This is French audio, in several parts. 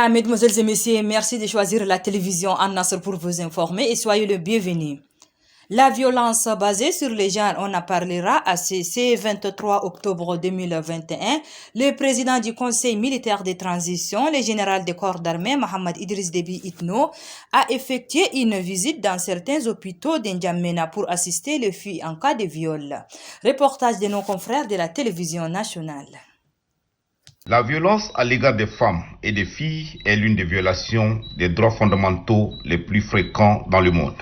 Voilà, mesdemoiselles et messieurs, merci de choisir la télévision Al-Nasr pour vous informer et soyez le bienvenu. La violence basée sur les genres, on en parlera à ce 23 octobre 2021. Le président du Conseil militaire de transition, le général des corps d'armée, Mohamed Idriss Déby Itno, a effectué une visite dans certains hôpitaux d'Indiamena pour assister les filles en cas de viol. Reportage de nos confrères de la télévision nationale. La violence à l'égard des femmes et des filles est l'une des violations des droits fondamentaux les plus fréquents dans le monde.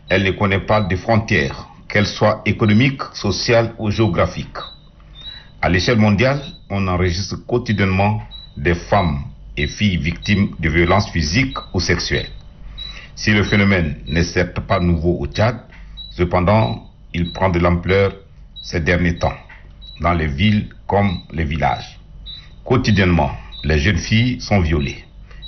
Elle ne connaît pas de frontières, qu'elles soient économiques, sociales ou géographiques. À l'échelle mondiale, on enregistre quotidiennement des femmes et filles victimes de violences physiques ou sexuelles. Si le phénomène n'est certes pas nouveau au Tchad, cependant, il prend de l'ampleur ces derniers temps, dans les villes comme les villages. Quotidiennement, les jeunes filles sont violées.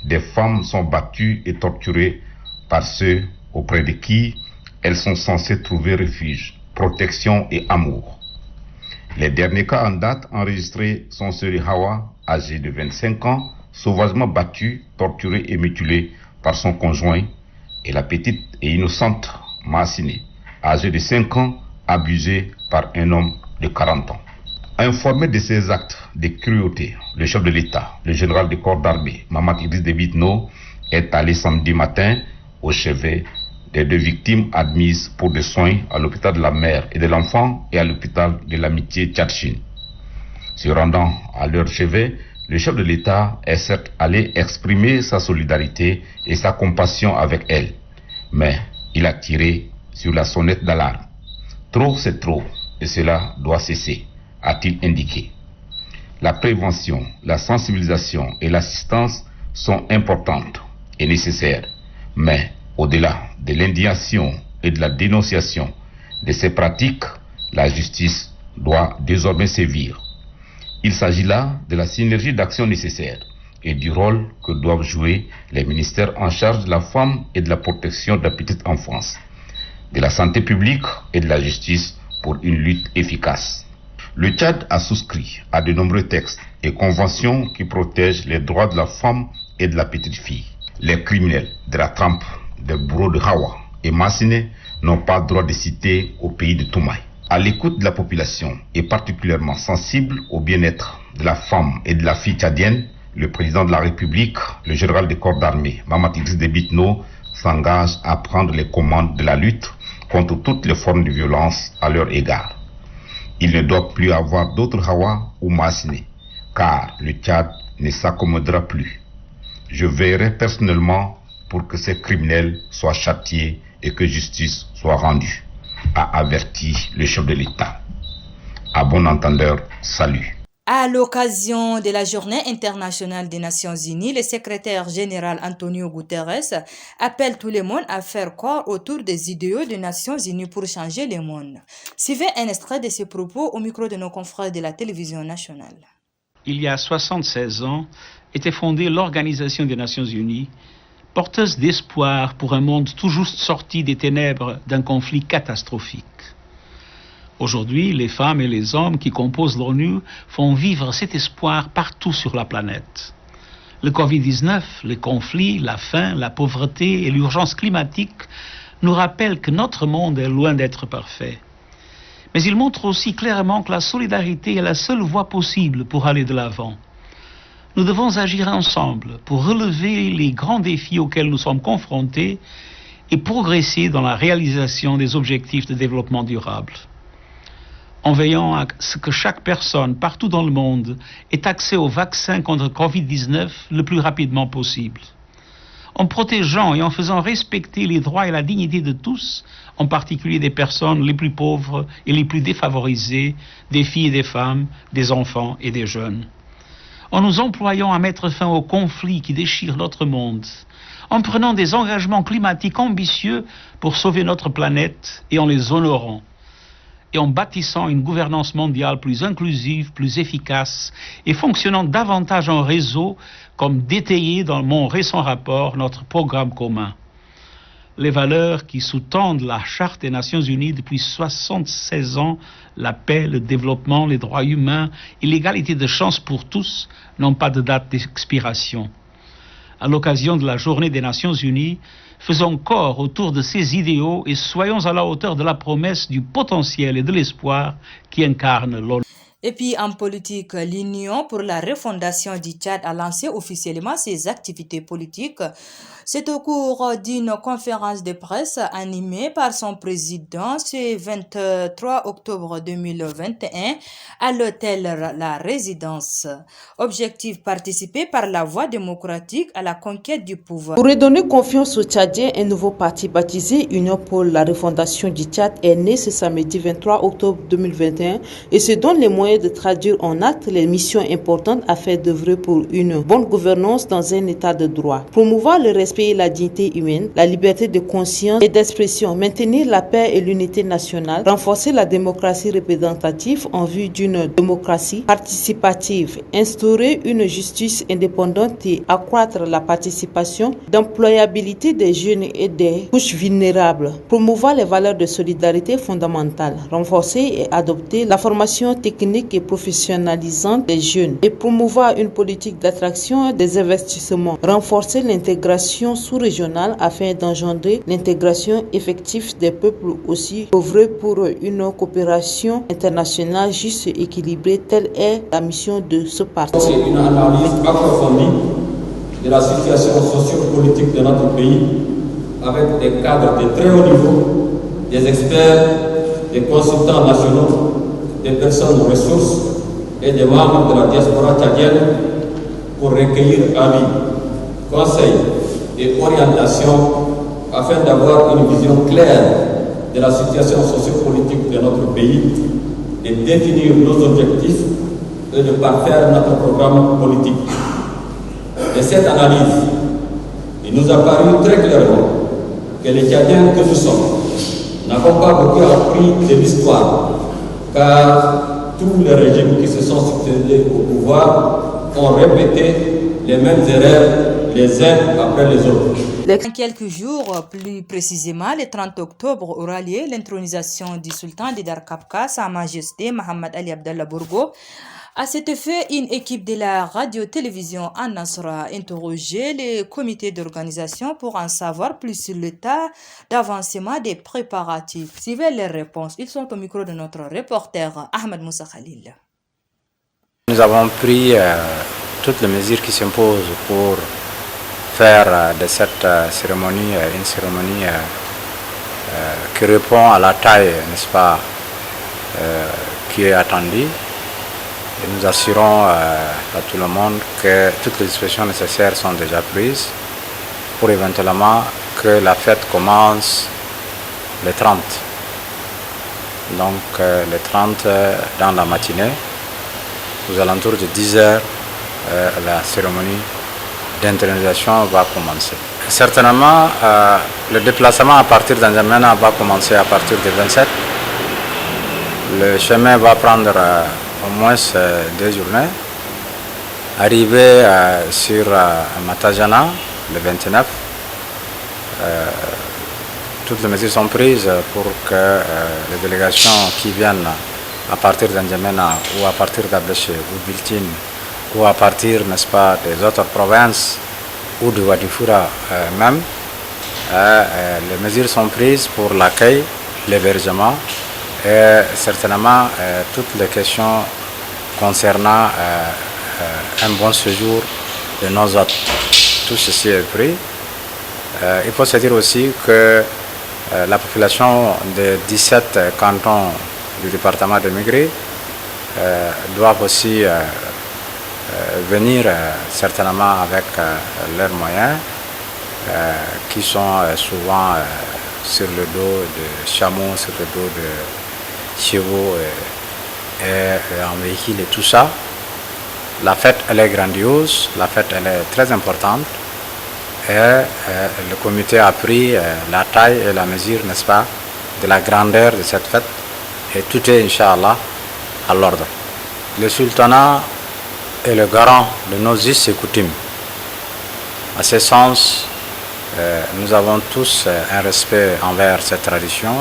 Des femmes sont battues et torturées par ceux auprès de qui elles sont censées trouver refuge, protection et amour. Les derniers cas en date enregistrés sont ceux de Hawa, âgée de 25 ans, sauvagement battue, torturée et mutilée par son conjoint, et la petite et innocente Massine, âgée de 5 ans, abusée par un homme de 40 ans. Informé de ces actes de cruauté, le chef de l'État, le général des corps d'armée, Mohamed Idriss Déby Itno, est allé samedi matin au chevet des deux victimes admises pour des soins à l'hôpital de la mère et de l'enfant et à l'hôpital de l'amitié Tchad-Chine. Se rendant à leur chevet, le chef de l'État est certes allé exprimer sa solidarité et sa compassion avec elles, mais il a tiré sur la sonnette d'alarme. Trop c'est trop et cela doit cesser, a-t-il indiqué. La prévention, la sensibilisation et l'assistance sont importantes et nécessaires, mais au-delà de l'indignation et de la dénonciation de ces pratiques, la justice doit désormais sévir. Il s'agit là de la synergie d'action nécessaire et du rôle que doivent jouer les ministères en charge de la femme et de la protection de la petite enfance, de la santé publique et de la justice pour une lutte efficace. Le Tchad a souscrit à de nombreux textes et conventions qui protègent les droits de la femme et de la petite fille. Les criminels de la trempe des bourreaux de Hawa et Massine n'ont pas droit de citer au pays de Toumaï. À l'écoute de la population et particulièrement sensible au bien-être de la femme et de la fille tchadienne, le président de la République, le général des corps d'armée, Mohamed Idriss Déby Itno, s'engage à prendre les commandes de la lutte contre toutes les formes de violence à leur égard. Il ne doit plus avoir d'autres Hawa ou Massine, car le Tchad ne s'accommodera plus. Je veillerai personnellement pour que ces criminels soient châtiés et que justice soit rendue, a averti le chef de l'État. À bon entendeur, salut. À l'occasion de la Journée internationale des Nations Unies, le secrétaire général Antonio Guterres appelle tout le monde à faire corps autour des idéaux des Nations Unies pour changer le monde. Suivez un extrait de ses propos au micro de nos confrères de la télévision nationale. Il y a 76 ans, était fondée l'Organisation des Nations Unies, porteuse d'espoir pour un monde tout juste sorti des ténèbres d'un conflit catastrophique. Aujourd'hui, les femmes et les hommes qui composent l'ONU font vivre cet espoir partout sur la planète. Le Covid-19, les conflits, la faim, la pauvreté et l'urgence climatique nous rappellent que notre monde est loin d'être parfait. Mais ils montrent aussi clairement que la solidarité est la seule voie possible pour aller de l'avant. Nous devons agir ensemble pour relever les grands défis auxquels nous sommes confrontés et progresser dans la réalisation des objectifs de développement durable. En veillant à ce que chaque personne partout dans le monde ait accès au vaccin contre Covid-19 le plus rapidement possible. En protégeant et en faisant respecter les droits et la dignité de tous, en particulier des personnes les plus pauvres et les plus défavorisées, des filles et des femmes, des enfants et des jeunes. En nous employant à mettre fin aux conflits qui déchirent notre monde, en prenant des engagements climatiques ambitieux pour sauver notre planète et en les honorant, et en bâtissant une gouvernance mondiale plus inclusive, plus efficace et fonctionnant davantage en réseau, comme détaillé dans mon récent rapport, notre programme commun. Les valeurs qui sous-tendent la Charte des Nations Unies depuis 76 ans, la paix, le développement, les droits humains et l'égalité de chance pour tous, n'ont pas de date d'expiration. à l'occasion de la Journée des Nations Unies, faisons corps autour de ces idéaux et soyons à la hauteur de la promesse du potentiel et de l'espoir qui incarne l'ONU. Et puis en politique, l'Union pour la refondation du Tchad a lancé officiellement ses activités politiques. C'est au cours d'une conférence de presse animée par son président ce 23 octobre 2021 à l'hôtel La Résidence. Objectif, participer par la voie démocratique à la conquête du pouvoir. Pour redonner confiance aux Tchadiens, un nouveau parti baptisé Union pour la refondation du Tchad est né ce samedi 23 octobre 2021 et se donne les moyens de traduire en actes les missions importantes afin d'œuvrer pour une bonne gouvernance dans un état de droit. Promouvoir le respect et la dignité humaine, la liberté de conscience et d'expression, maintenir la paix et l'unité nationale, renforcer la démocratie représentative en vue d'une démocratie participative, instaurer une justice indépendante et accroître la participation d'employabilité des jeunes et des couches vulnérables, promouvoir les valeurs de solidarité fondamentales, renforcer et adopter la formation technique et professionnalisante des jeunes et promouvoir une politique d'attraction des investissements, renforcer l'intégration sous-régionale afin d'engendrer l'intégration effective des peuples, aussi œuvrer pour une coopération internationale juste et équilibrée. Telle est la mission de ce parti. C'est une analyse approfondie de la situation socio-politique de notre pays avec des cadres de très haut niveau, des experts, des consultants nationaux, des personnes aux ressources et des membres de la diaspora tchadienne pour recueillir avis, conseils et orientations afin d'avoir une vision claire de la situation socio-politique de notre pays, de définir nos objectifs et de parfaire notre programme politique. De cette analyse, il nous a paru très clairement que les Tchadiens que nous sommes n'avons pas beaucoup appris de l'histoire, car tous les régimes qui se sont succédés au pouvoir ont répété les mêmes erreurs les uns après les autres. Dans quelques jours, plus précisément le 30 octobre, aura lieu l'intronisation du sultan de Dar-Kapka, Sa Majesté Mohamed Ali Abdallah Bourgo. À cet effet, une équipe de la radio-télévision An-Nasra a interrogé le comité d'organisation pour en savoir plus sur l'état d'avancement des préparatifs. Suivez les réponses. Ils sont au micro de notre reporter Ahmed Moussa Khalil. Nous avons pris toutes les mesures qui s'imposent pour faire de cette cérémonie une cérémonie qui répond à la taille, n'est-ce pas, qui est attendue. Et nous assurons à tout le monde que toutes les dispositions nécessaires sont déjà prises pour éventuellement que la fête commence le 30. Donc le 30 dans la matinée, aux alentours de 10 heures, la cérémonie d'intronisation va commencer. Certainement, le déplacement à partir d'Anjamena va commencer à partir du 27. Le chemin va prendre au moins 2 journées. Arrivé sur Matajana le 29, toutes les mesures sont prises pour que les délégations qui viennent à partir d'Anjamena ou à partir d'Abléché ou Biltine ou à partir, n'est-ce pas, des autres provinces ou de Wadifura même, les mesures sont prises pour l'accueil, l'hébergement et certainement toutes les questions concernant un bon séjour de nos hôtes. Tout ceci est pris. Il faut se dire aussi que la population des 17 cantons du département de Migré doivent aussi venir certainement avec leurs moyens qui sont souvent sur le dos de chameaux, sur le dos de chevaux et en véhicule et tout ça. La fête elle est grandiose, la fête elle est très importante et le comité a pris la taille et la mesure, n'est-ce pas, de la grandeur de cette fête et tout est, Inch'Allah, à l'ordre. Le sultanat est le garant de nos us et coutumes. À ce sens, nous avons tous un respect envers cette tradition,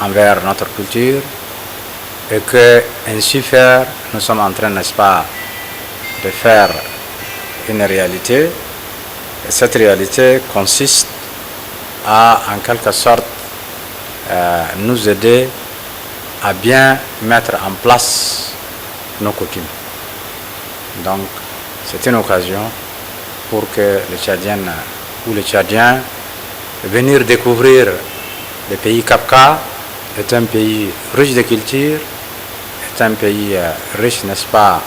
envers notre culture, et que ainsi faire, nous sommes en train, n'est-ce pas, de faire une réalité. Et cette réalité consiste à, en quelque sorte, nous aider à bien mettre en place nos coutumes. Donc, c'est une occasion pour que les Tchadiennes ou les Tchadiens venir découvrir le pays Kapka. Est un pays riche de culture, est un pays riche, n'est-ce pas,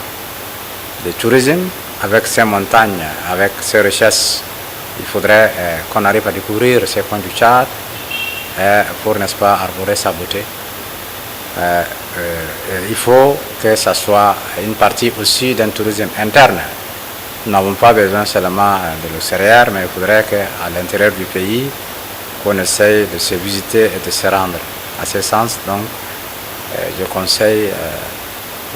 de tourisme, avec ses montagnes, avec ses richesses. Il faudrait qu'on arrive à découvrir ces coins du Tchad pour, n'est-ce pas, arborer sa beauté. Il faut que ça soit une partie aussi d'un tourisme interne. Nous n'avons pas besoin seulement de l'extérieur, mais il faudrait qu'à l'intérieur du pays, qu'on essaye de se visiter et de se rendre. À ce sens, donc, je conseille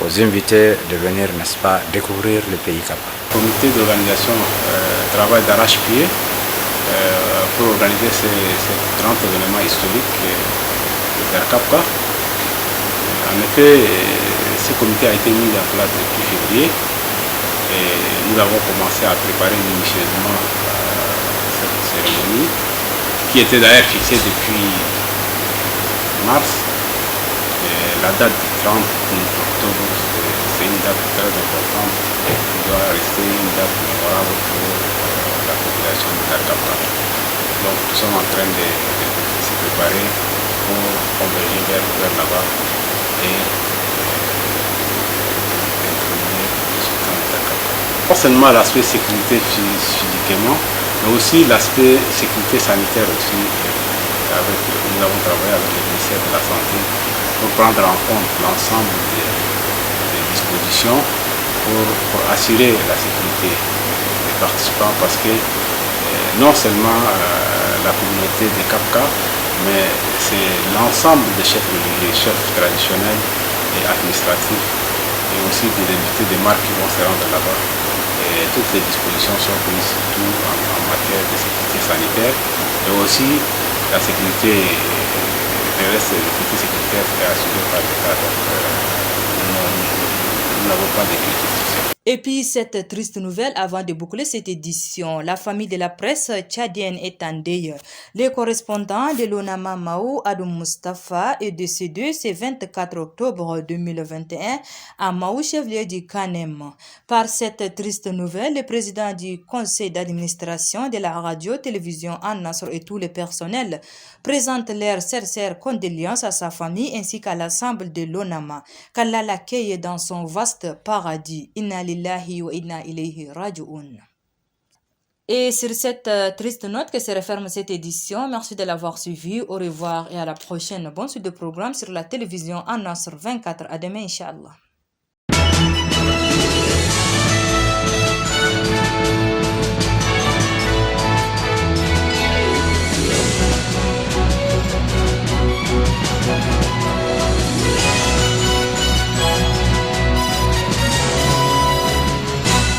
aux invités de venir, n'est-ce pas, découvrir le pays Kapka. Le comité d'organisation travaille d'arrache-pied pour organiser ces grands événements historiques vers Kapka. En effet, ce comité a été mis en place depuis février et nous avons commencé à préparer minutieusement cette cérémonie qui était d'ailleurs fixée depuis mars. Et la date du 30 octobre, c'est une date très importante qui doit rester une date mémorable pour la population de Kapka. Donc nous sommes en train de se préparer pour converger vers là-bas et incriminer le sultan de Kapka. Non seulement l'aspect sécurité physiquement, mais aussi l'aspect sécurité sanitaire aussi. Nous avons travaillé avec le ministère de la Santé pour prendre en compte l'ensemble des dispositions pour assurer la sécurité des participants, parce que non seulement la communauté de Kapka, mais c'est l'ensemble des chefs religieux, chefs traditionnels et administratifs, et aussi des invités des marques qui vont se rendre là-bas. Et toutes les dispositions sont prises, surtout en matière de sécurité sanitaire, et aussi la sécurité, le reste de la sécurité est assuré par l'État. Donc nous n'avons pas d'inquiétude sur ça. Et puis, cette triste nouvelle, avant de boucler cette édition, la famille de la presse tchadienne est en deuil. Le correspondant de l'ONAMA Mao, Adoum Mustafa, est décédé ce 24 octobre 2021 à Mao, chef-lieu du Kanem. Par cette triste nouvelle, le président du conseil d'administration de la radio-télévision An-Nasr et tout le personnel présentent leurs sincères condoléances à sa famille ainsi qu'à l'ensemble de l'ONAMA. Qu'Allah l'accueille dans son vaste paradis. Inna lillahi wa inna ilayhi raji'un. Et sur cette triste note que se referme cette édition, merci de l'avoir suivi. Au revoir et à la prochaine. Bonne suite de programme sur la télévision An-Nasr 24. À demain, Inch'Allah.